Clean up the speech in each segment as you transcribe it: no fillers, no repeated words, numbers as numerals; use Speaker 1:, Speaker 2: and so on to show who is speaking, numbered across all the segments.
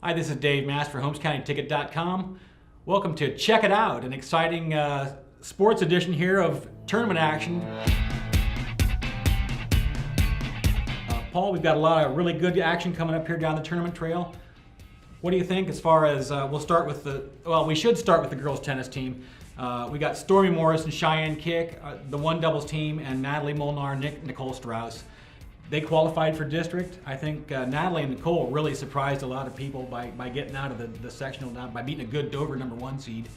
Speaker 1: Hi, this is Dave Mass for HolmesCountyTicket.com. Welcome to Check It Out, an exciting sports edition here of tournament action. Paul, we've got a lot of really good action coming up here down the tournament trail. What do you think as far as, we should start with the girls tennis team. We got Stormy Morris and Cheyenne Kick, the one doubles team, and Natalie Molnar, Nicole Strauss. They qualified for district. I think Natalie and Nicole really surprised a lot of people by getting out of the sectional, by beating a good Dover #1 seed.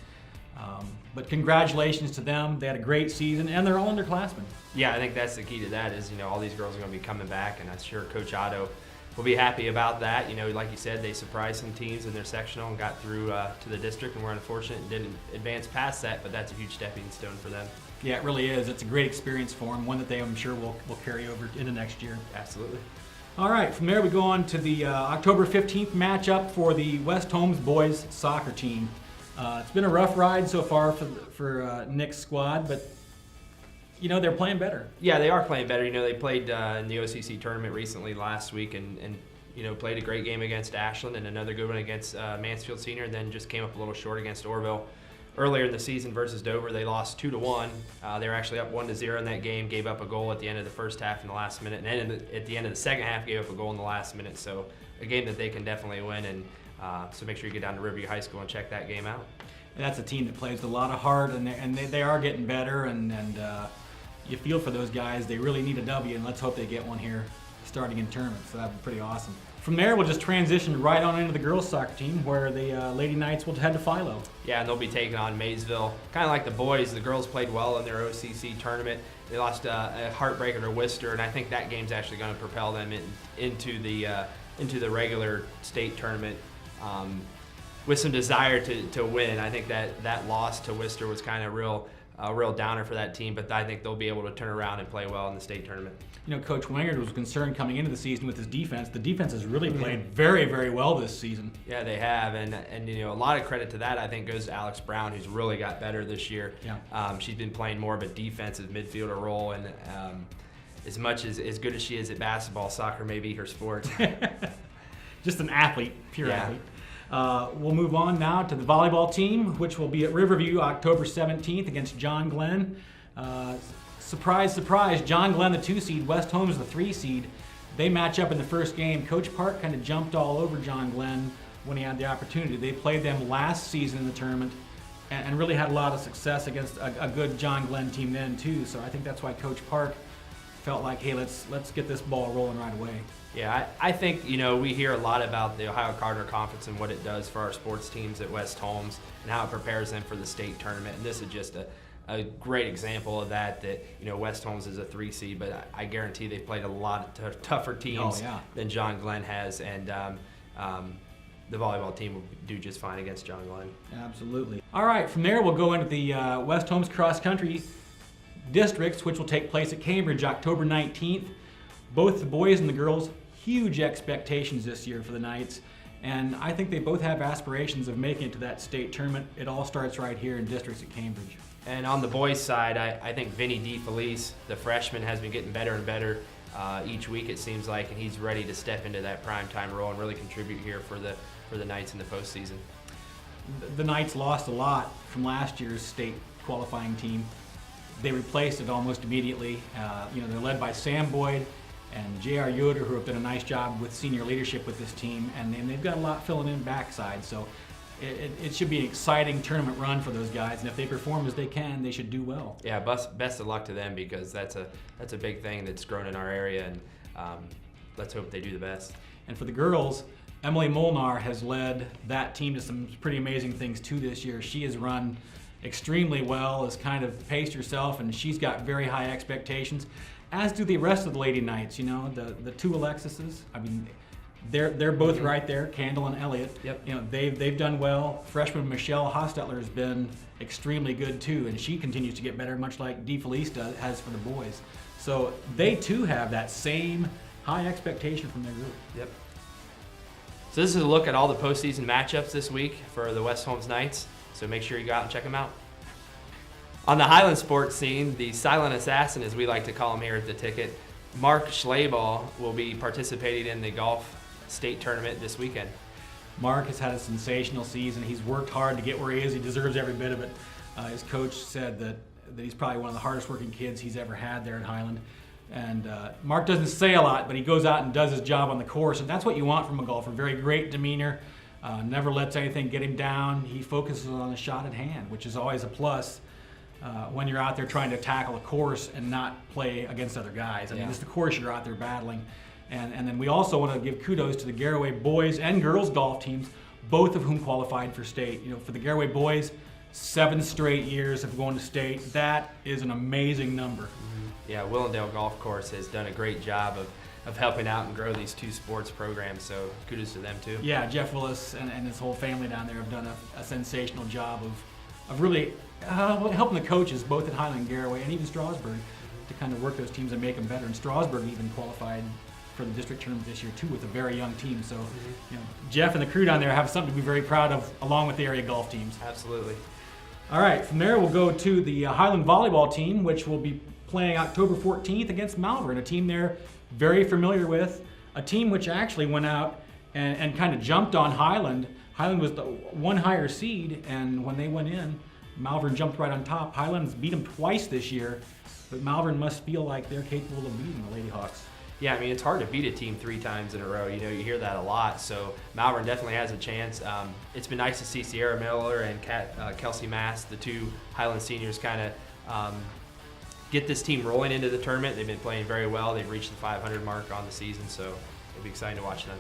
Speaker 1: But congratulations to them. They had a great season, and they're all underclassmen.
Speaker 2: Yeah, I think that's the key to that is, all these girls are going to be coming back, and I'm sure Coach Otto will be happy about that. Like you said, they surprised some teams in their sectional and got through to the district, and we're unfortunate and didn't advance past that, but that's a huge stepping stone for them.
Speaker 1: Yeah, it really is. It's a great experience for them, one that I'm sure will carry over into next year.
Speaker 2: Absolutely.
Speaker 1: All right, from there we go on to the October 15th matchup for the West Holmes boys soccer team. It's been a rough ride so far for Nick's squad, but they're playing better.
Speaker 2: Yeah, they are playing better. They played in the OCC tournament recently last week and played a great game against Ashland and another good one against Mansfield Senior, and then just came up a little short against Orville. Earlier in the season versus Dover, they lost 2-1. They were actually up 1-0 in that game, gave up a goal at the end of the first half in the last minute, and then at the end of the second half gave up a goal in the last minute. So a game that they can definitely win, and so make sure you get down to Riverview High School and check that game out.
Speaker 1: And that's a team that plays a lot of heart, and they are getting better, and you feel for those guys. They really need a W, and let's hope they get one here starting in tournament. So that'd be pretty awesome. From there, we'll just transition right on into the girls soccer team, where the Lady Knights will head to Philo.
Speaker 2: Yeah, and they'll be taking on Maysville. Kind of like the boys, the girls played well in their OCC tournament. They lost a heartbreaker to Worcester, and I think that game's actually going to propel them into the regular state tournament with some desire to win. I think that loss to Worcester was kind of a real downer for that team, but I think they'll be able to turn around and play well in the state tournament.
Speaker 1: Coach Wingard was concerned coming into the season with his defense. The defense has really played very, very well this season.
Speaker 2: Yeah, they have, and a lot of credit to that I think goes to Alex Brown, who's really got better this year.
Speaker 1: Yeah.
Speaker 2: She's been playing more of a defensive midfielder role, and as good as she is at basketball, soccer may be her sport.
Speaker 1: Just an athlete, pure athlete. We'll move on now to the volleyball team, which will be at Riverview October 17th against John Glenn. Surprise, surprise, John Glenn, the 2 seed, West Holmes, the 3 seed. They match up in the first game. Coach Park kind of jumped all over John Glenn when he had the opportunity. They played them last season in the tournament and really had a lot of success against a good John Glenn team then too. So I think that's why Coach Park felt like, hey, let's get this ball rolling right away.
Speaker 2: Yeah, I think, we hear a lot about the Ohio Cardinal Conference and what it does for our sports teams at West Holmes and how it prepares them for the state tournament. And this is just a great example of that West Holmes is a 3 seed, but I guarantee they've played a lot of tougher teams than John Glenn has. And the volleyball team will do just fine against John Glenn.
Speaker 1: Absolutely. All right, from there we'll go into the West Holmes cross country districts, which will take place at Cambridge October 19th. Both the boys and the girls, huge expectations this year for the Knights, and I think they both have aspirations of making it to that state tournament. It all starts right here in districts at Cambridge.
Speaker 2: And on the boys' side, I think Vinny DeFelice, the freshman, has been getting better and better each week, it seems like, and he's ready to step into that primetime role and really contribute here for the Knights in the postseason.
Speaker 1: The Knights lost a lot from last year's state qualifying team. They replaced it almost immediately. They're led by Sam Boyd and J.R. Yoder, who have done a nice job with senior leadership with this team, and they've got a lot filling in backside. So it should be an exciting tournament run for those guys, and if they perform as they can, they should do well.
Speaker 2: Yeah, best of luck to them, because that's a big thing that's grown in our area, and let's hope they do the best.
Speaker 1: And for the girls, Emily Molnar has led that team to some pretty amazing things too this year. She has run extremely well, has kind of paced herself, and she's got very high expectations, as do the rest of the Lady Knights. The 2 Alexises. I mean, they're both right there, Kendall and Elliott.
Speaker 2: Yep.
Speaker 1: They've done well. Freshman Michelle Hostetler has been extremely good too, and she continues to get better, much like DeFelice has for the boys. So they too have that same high expectation from their group.
Speaker 2: Yep. So this is a look at all the postseason matchups this week for the West Holmes Knights. So make sure you go out and check them out. On the Highland sports scene, the silent assassin, as we like to call him here at the Ticket, Mark Schlaball, will be participating in the golf state tournament this weekend.
Speaker 1: Mark has had a sensational season. He's worked hard to get where he is. He deserves every bit of it. His coach said that he's probably one of the hardest working kids he's ever had there at Highland. And Mark doesn't say a lot, but he goes out and does his job on the course, and that's what you want from a golfer. Very great demeanor, never lets anything get him down. He focuses on the shot at hand, which is always a plus when you're out there trying to tackle a course and not play against other guys. I mean, it's the course you're out there battling. And then we also want to give kudos to the Garaway boys and girls golf teams, both of whom qualified for state. You know, for the Garaway boys, 7 straight years of going to state. That is an amazing number.
Speaker 2: Yeah, Willendale Golf Course has done a great job of helping out and grow these 2 sports programs, so kudos to them too.
Speaker 1: Yeah, Jeff Willis and his whole family down there have done a sensational job of really helping the coaches, both at Highland and Garaway, and even Strasburg, to kind of work those teams and make them better. And Strasburg even qualified for the district tournament this year too with a very young team. So, you know, Jeff and the crew down there have something to be very proud of, along with the area golf teams.
Speaker 2: Absolutely.
Speaker 1: All right, from there we'll go to the Highland volleyball team, which will be playing October 14th against Malvern, a team they're very familiar with, a team which actually went out and kind of jumped on Highland. Highland was the 1 higher seed, and when they went in, Malvern jumped right on top. Highland's beat them twice this year, but Malvern must feel like they're capable of beating the Lady Hawks.
Speaker 2: Yeah, I mean, it's hard to beat a team 3 times in a row. You know, you hear that a lot. So Malvern definitely has a chance. It's been nice to see Sierra Miller and Kelsey Mass, the 2 Highland seniors, kind of get this team rolling into the tournament. They've been playing very well. They've reached the 500 mark on the season, so it'll be exciting to watch them.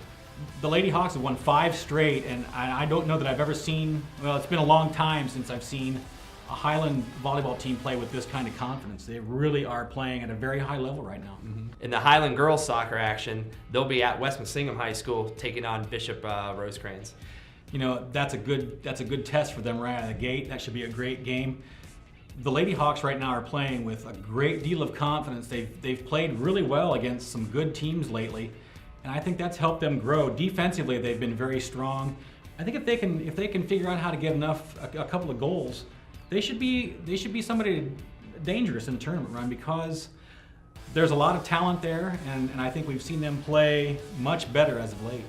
Speaker 1: The Lady Hawks have won 5 straight, and I don't know that I've ever seen, well, it's been a long time since I've seen a Highland volleyball team play with this kind of confidence. They really are playing at a very high level right now.
Speaker 2: In the Highland girls soccer action, they'll be at West Muskingum High School taking on Bishop Rosecrans.
Speaker 1: You know, that's a good test for them right out of the gate. That should be a great game. The Lady Hawks right now are playing with a great deal of confidence. They've played really well against some good teams lately, and I think that's helped them grow. Defensively, they've been very strong. I think if they can figure out how to get a couple of goals, they should be somebody dangerous in the tournament run, because there's a lot of talent there, and I think we've seen them play much better as of late.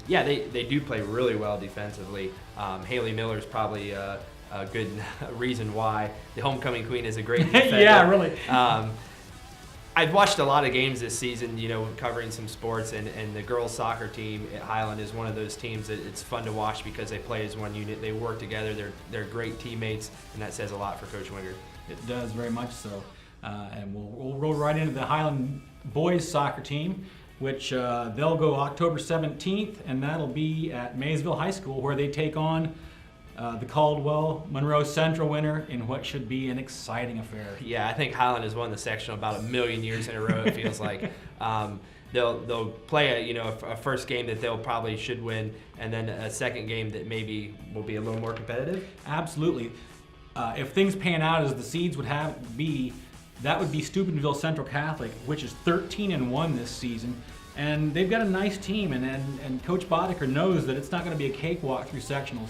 Speaker 2: Yeah, they do play really well defensively. Haley Miller's probably a good reason why. The homecoming queen is a great defender.
Speaker 1: Yeah, really.
Speaker 2: I've watched a lot of games this season, you know, covering some sports, and the girls soccer team at Highland is one of those teams that it's fun to watch because they play as one unit. They work together. They're great teammates, and that says a lot for Coach Wingard.
Speaker 1: It does, very much so. And we'll roll right into the Highland boys soccer team, which they'll go October 17th, and that'll be at Maysville High School, where they take on the Caldwell Monroe Central winner in what should be an exciting affair.
Speaker 2: Yeah, I think Highland has won the sectional about 1,000,000 years in a row, it feels like. They'll play a first game that they'll probably should win, and then a second game that maybe will be a little more competitive.
Speaker 1: Absolutely. If things pan out as the seeds would have it be, that would be Steubenville Central Catholic, which is 13-1 this season. And they've got a nice team, and Coach Boddicker knows that it's not going to be a cakewalk through sectionals.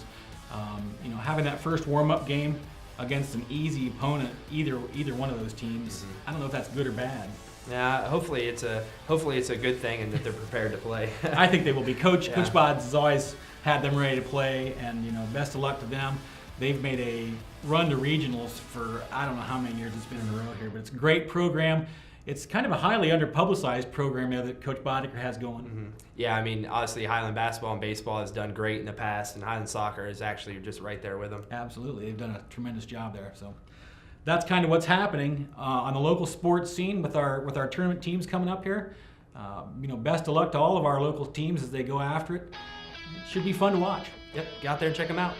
Speaker 1: You know, having that first warm-up game against an easy opponent, either one of those teams, I don't know if that's good or bad.
Speaker 2: Yeah, hopefully it's a good thing, and that they're prepared to play.
Speaker 1: I think they will be. Coach Bods has always had them ready to play, and you know, best of luck to them. They've made a run to regionals for I don't know how many years it's been in a row here, but it's a great program. It's kind of a highly underpublicized program that Coach Boddicker has going.
Speaker 2: Yeah, I mean, obviously Highland basketball and baseball has done great in the past, and Highland soccer is actually just right there with them.
Speaker 1: Absolutely, they've done a tremendous job there. So that's kind of what's happening on the local sports scene with our tournament teams coming up here. You know, best of luck to all of our local teams as they go after it. It should be fun to watch.
Speaker 2: Yep, get out there and check them out.